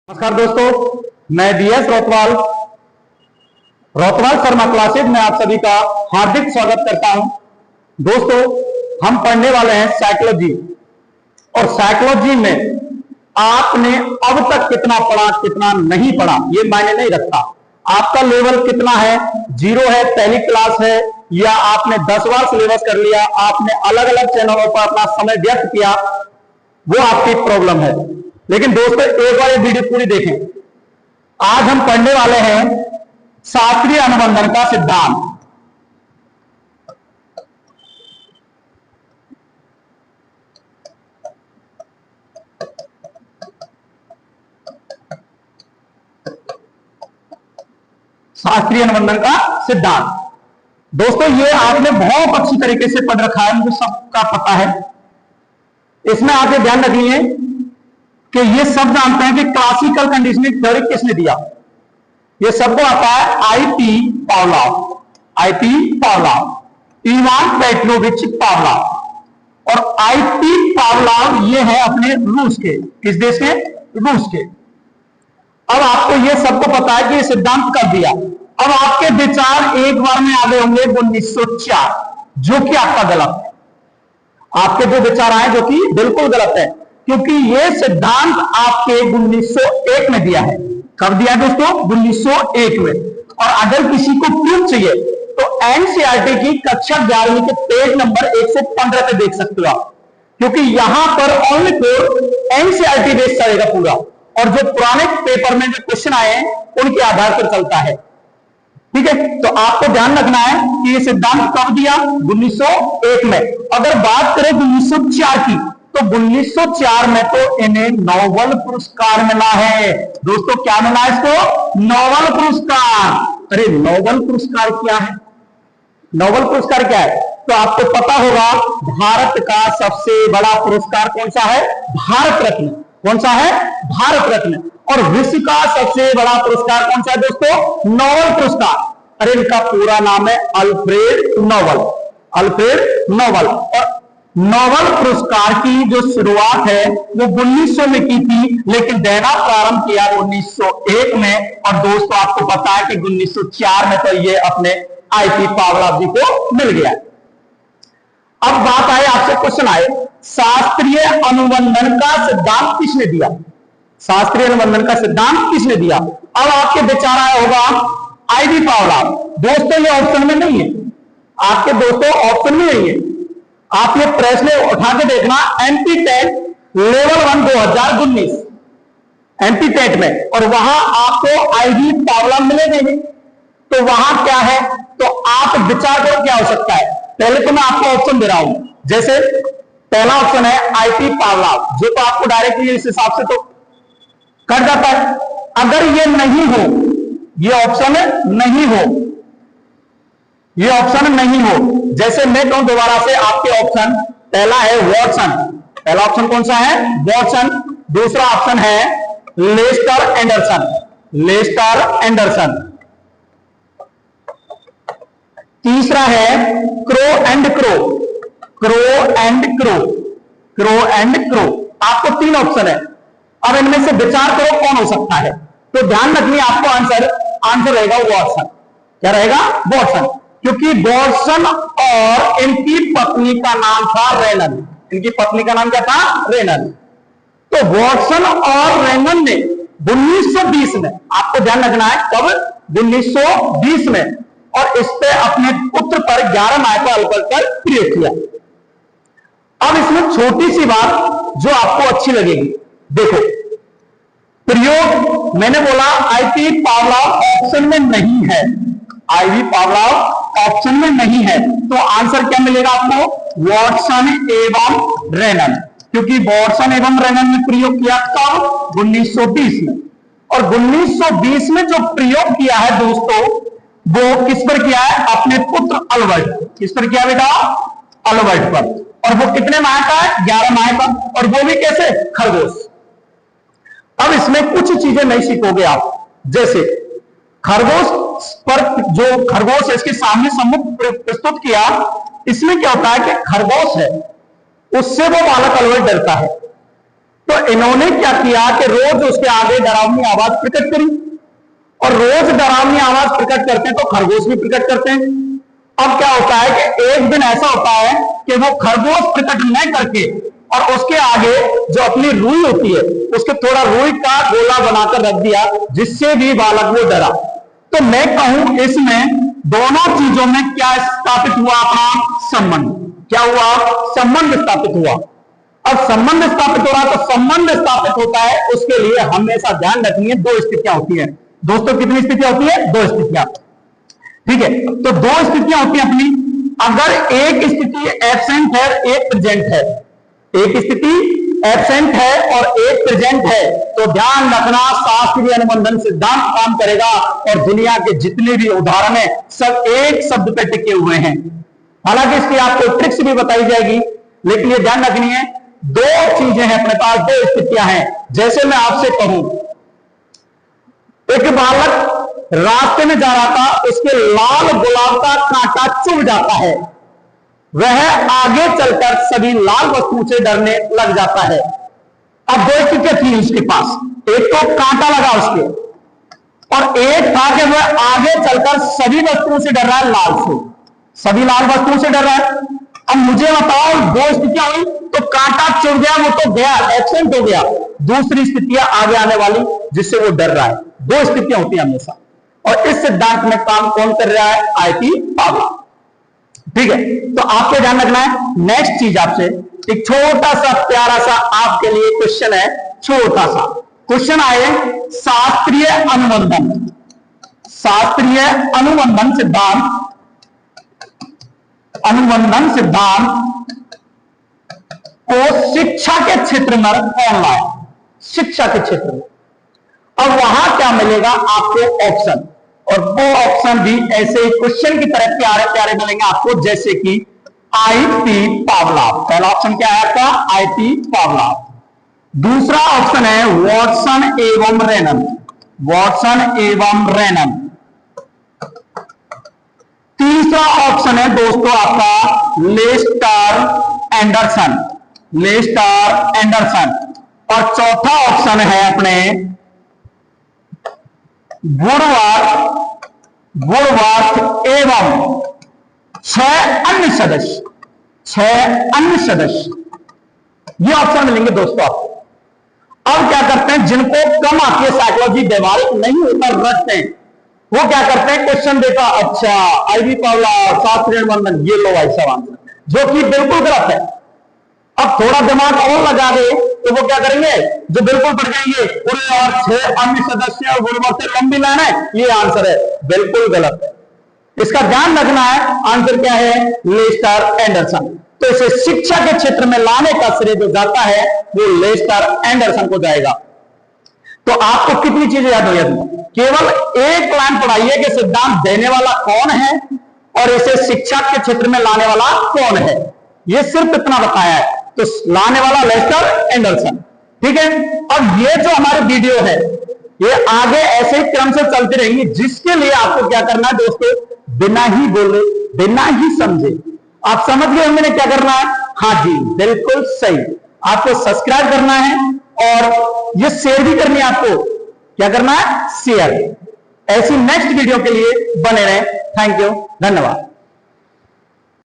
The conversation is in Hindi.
नमस्कार दोस्तों, मैं बीएस रोतवाल शर्मा क्लासेज में आप सभी का हार्दिक स्वागत करता हूं। दोस्तों, हम पढ़ने वाले हैं साइकोलॉजी, और साइकोलॉजी में आपने अब तक कितना पढ़ा कितना नहीं पढ़ा ये मायने नहीं रखता। आपका लेवल कितना है, 0 है, पहली क्लास है, या आपने 10 बार सिलेबस कर लिया, आपने अलग अलग चैनलों पर अपना समय व्यर्थ किया, वो आपकी प्रॉब्लम है। लेकिन दोस्तों, एक बार ये वीडियो पूरी देखें। आज हम पढ़ने वाले हैं शास्त्रीय अनुबंधन का सिद्धांत। शास्त्रीय अनुबंधन का सिद्धांत दोस्तों, ये आपने बहुत अच्छी तरीके से पढ़ रखा है, मुझे सबका पता है। इसमें आपने ध्यान रखिए कि ये सब जानते हैं कि क्लासिकल कंडीशनिंग थ्योरी किसने दिया। ये सबको आता है IP Pavlov, Ivan Petrovich Pavlov. और आईपी पावलोव ये है अपने रूस के, किस देश के? रूस के। अब आपको ये सबको पता है कि ये सिद्धांत कर दिया। अब आपके विचार एक बार में आगे होंगे 1904, जो कि आपका गलत है। आपके जो विचार आए जो कि बिल्कुल गलत है, क्योंकि ये सिद्धांत आपके 1901 में दिया है। कब दिया दोस्तों? 1901 में। और अगर किसी को प्रूफ चाहिए तो एनसीईआरटी की कक्षा 11वीं के पेज नंबर 115 पे देख सकते हो आप, क्योंकि यहां पर ओनली फॉर एनसीईआरटी बेस्ड चलेगा पूरा, और जो पुराने पेपर में जो क्वेश्चन आए हैं उनके आधार पर चलता है। ठीक है, तो आपको ध्यान रखना है कि ये सिद्धांत कब दिया? 1901 में। अगर बात करें 1904 की, तो 1904 में तो इन्हें नोबेल पुरस्कार मिला है। दोस्तों, क्या मिला है इसको? नोबेल पुरस्कार। अरे नोबेल पुरस्कार क्या है? नोबेल पुरस्कार क्या है? तो आपको पता होगा, भारत का सबसे बड़ा पुरस्कार कौन सा है? भारत रत्न। कौन सा है? भारत रत्न। और विश्व का सबसे बड़ा पुरस्कार कौन सा है दोस्तों? नोबेल पुरस्कार। अरे इनका पूरा नाम है अल्फ्रेड नोबेल। Alfred Nobel. और नोबेल पुरस्कार की जो शुरुआत है वो 1900 में की थी, लेकिन देना प्रारंभ किया 1901 में। और दोस्तों, आपको पता है कि 1904 में तो ये अपने आईपी पावलोव जी को मिल गया। अब बात आए, आपसे क्वेश्चन आए, शास्त्रीय अनुबंधन का सिद्धांत किसने दिया? शास्त्रीय अनुबंधन का सिद्धांत किसने दिया? अब आपके विचार आया होगा आईपी पावलोव। दोस्तों, ये ऑप्शन में नहीं है, आपके दोस्तों ऑप्शन में नहीं है। आप ये प्रश्न उठा के देखना, MP TET level 1 2019 MP TET में, और वहां आपको आईपी पावलोव मिलेंगे। तो वहां क्या है, तो आप विचार करो क्या हो सकता है। पहले तो मैं आपको ऑप्शन दे रहा हूं। जैसे पहला ऑप्शन है आईपी पावलोव, जो तो आपको डायरेक्टली इस हिसाब से तो कट जाता है। अगर ये नहीं हो, ये ऑप्शन नहीं हो, ये ऑप्शन नहीं हो, जैसे मैं कहूं दोबारा से आपके ऑप्शन, पहला है वॉटसन। पहला ऑप्शन कौन सा है? वॉटसन। दूसरा ऑप्शन है लेस्टर एंडरसन। Lester Anderson. तीसरा है Crow and Crow. Crow and Crow. Crow and Crow. आपको 3 ऑप्शन है। अब इनमें से विचार करो कौन हो सकता है। तो ध्यान रखिए, आपको आंसर रहेगा वॉटसन। क्या रहेगा? वॉटसन। क्योंकि वॉटसन और इनकी पत्नी का नाम था रेनन। इनकी पत्नी का नाम क्या था? रेनन। तो वॉटसन और रेनन ने 1920 में, आपको ध्यान रखना है कब? 1920 में, और इस पे अपने पुत्र पर 11 माइक्रो अल्कोहल पर प्रयोग किया। अब इसमें छोटी सी बात जो आपको अच्छी लगेगी, देखो प्रयोग मैंने बोला आईपी पावलोव ऑप्शन में नहीं है। आईपी पावलोव ऑप्शन में नहीं है, तो आंसर क्या मिलेगा आपको? वॉटसन एवं रेनन। क्योंकि वॉटसन एवं रेनन ने प्रयोग किया कब? 1920 में। और 1920 में जो प्रयोग किया है दोस्तों, वो किस पर किया है? अपने पुत्र अल्बर्ट। किस पर किया बेटा? अल्बर्ट पर। और वो कितने माह का है? 11 माह का। और वो भी कैसे? खरगोश। अब इसमें कुछ चीजें नहीं सीखोगे आप। जैसे खरगोश पर, जो खरगोश है इसके सामने सम्मुख प्रस्तुत किया, इसमें क्या होता है कि खरगोश है, उससे वो बालक अल्बर्ट डरता है। तो इन्होंने क्या किया कि रोज उसके आगे डरावनी आवाज प्रकट करी, और रोज डरावनी आवाज प्रकट करते हैं तो खरगोश भी प्रकट करते हैं। अब क्या होता है कि एक दिन ऐसा होता है कि वो खरगोश प्रकट न करके और उसके आगे जो अपनी रुई होती है उसके थोड़ा रुई का गोला बनाकर रख दिया, जिससे भी बालक वो डरा। तो मैं कहूं इसमें दोनों चीजों में क्या स्थापित हुआ? अपना संबंध। क्या हुआ? संबंध स्थापित हुआ। अब संबंध स्थापित हो रहा, तो संबंध स्थापित होता है उसके लिए हमेशा ध्यान रखनी है दो स्थितियां होती हैं दोस्तों। कितनी स्थितियां होती है? दो स्थितियां। ठीक है, तो दो स्थितियां होती हैं अपनी। अगर एक स्थिति एब्सेंट है, एक प्रेजेंट है, एक स्थिति एब्सेंट है और एक प्रेजेंट है, तो ध्यान रखना शास्त्रीय अनुबंधन सिद्धांत काम करेगा और दुनिया के जितने भी उदाहरण हैं सब एक शब्द पे टिके हुए हैं। हालांकि इसकी आपको ट्रिक्स भी बताई जाएगी, लेकिन ये ध्यान रखनी है दो चीजें हैं अपने पास, दो स्थितियां हैं। जैसे मैं आपसे कहूं, एक बालक रास्ते में जा रहा था, उसके लाल गुलाब का कांटा चुभ जाता है, वह आगे चलकर सभी लाल वस्तुओं से डरने लग जाता है। अब दो स्थितियां थी उसके पास, एक तो कांटा लगा उसके, और एक था कि वह आगे चलकर सभी वस्तुओं से डर रहा है, लाल से, सभी लाल वस्तुओं से डर रहा है। अब मुझे बताओ दो स्थितियां हुई, तो कांटा चुभ गया, वो तो गया, एक्सीडेंट हो गया। दूसरी स्थितियां आगे आने वाली जिससे वो डर रहा है। दो स्थितियां होती हैं हमेशा, और इस सिद्धांत में काम कौन कर रहा है? आईपी पावला। ठीक है, तो आपको ध्यान रखना है। नेक्स्ट चीज आपसे एक छोटा सा प्यारा सा आपके लिए क्वेश्चन है, छोटा सा क्वेश्चन आए, शास्त्रीय अनुबंधन, शास्त्रीय अनुबंधन सिद्धांत, अनुबंधन सिद्धांत को शिक्षा के क्षेत्र में कौन लाए? शिक्षा के क्षेत्र में। अब वहां क्या मिलेगा आपको? ऑप्शन, और वो ऑप्शन भी ऐसे ही क्वेश्चन की तरह प्यारे प्यारे मिलेंगे आपको, जैसे कि आईपी पावला। पहला ऑप्शन क्या है आपका? आईपी पावला। दूसरा ऑप्शन है वॉटसन एवं रेनन, वॉटसन एवं रेनन। तीसरा ऑप्शन है दोस्तों आपका लेस्टर एंडरसन, लेस्टर एंडरसन। और चौथा ऑप्शन है अपने वुडवर्थ एवं 6 अन्य सदस्य, 6 अन्य सदस्य, ये ऑप्शन मिलेंगे दोस्तों आपको। अब क्या करते हैं, जिनको कम आती है साइकोलॉजी, व्यवहारिक नहीं उतर रखते हैं, वो क्या करते हैं, क्वेश्चन देखा, अच्छा आईपी पावला, शास्त्रीय अनुबंधन, ये लो भाई साहब आंसर, जो कि बिल्कुल गलत है। अब थोड़ा दिमाग और लगा दे तो वो क्या करेंगे, जो बिल्कुल पढ़ जाएंगे, और 6 अन्य सदस्य और गुणवत्ता से लंबी लाइन है, ये आंसर है, बिल्कुल गलत है। इसका ध्यान रखना है, आंसर क्या है? Lester Anderson. तो इसे शिक्षा के क्षेत्र में लाने का श्रेय जो जाता है वो लेस्टर एंडरसन को जाएगा। तो आपको कितनी चीजें याद हो जाती? केवल एक लाइन पढ़ाइए कि सिद्धांत देने वाला कौन है और इसे शिक्षा के क्षेत्र में लाने वाला कौन है, ये सिर्फ इतना बताया है। तो लाने वाला लेस्टर एंडरसन। ठीक है, अब ये जो हमारी वीडियो है ये आगे ऐसे ही क्रम से चलती रहेंगी, जिसके लिए आपको क्या करना है दोस्तों, बिना ही बोले, बिना ही समझे, आप समझ गए मैंने क्या करना है? हाँ जी, बिल्कुल सही। आपको सब्सक्राइब करना है और ये शेयर भी करनी है। आपको क्या करना है? शेयर। ऐसी नेक्स्ट वीडियो के लिए बने रहें। थैंक यू, धन्यवाद।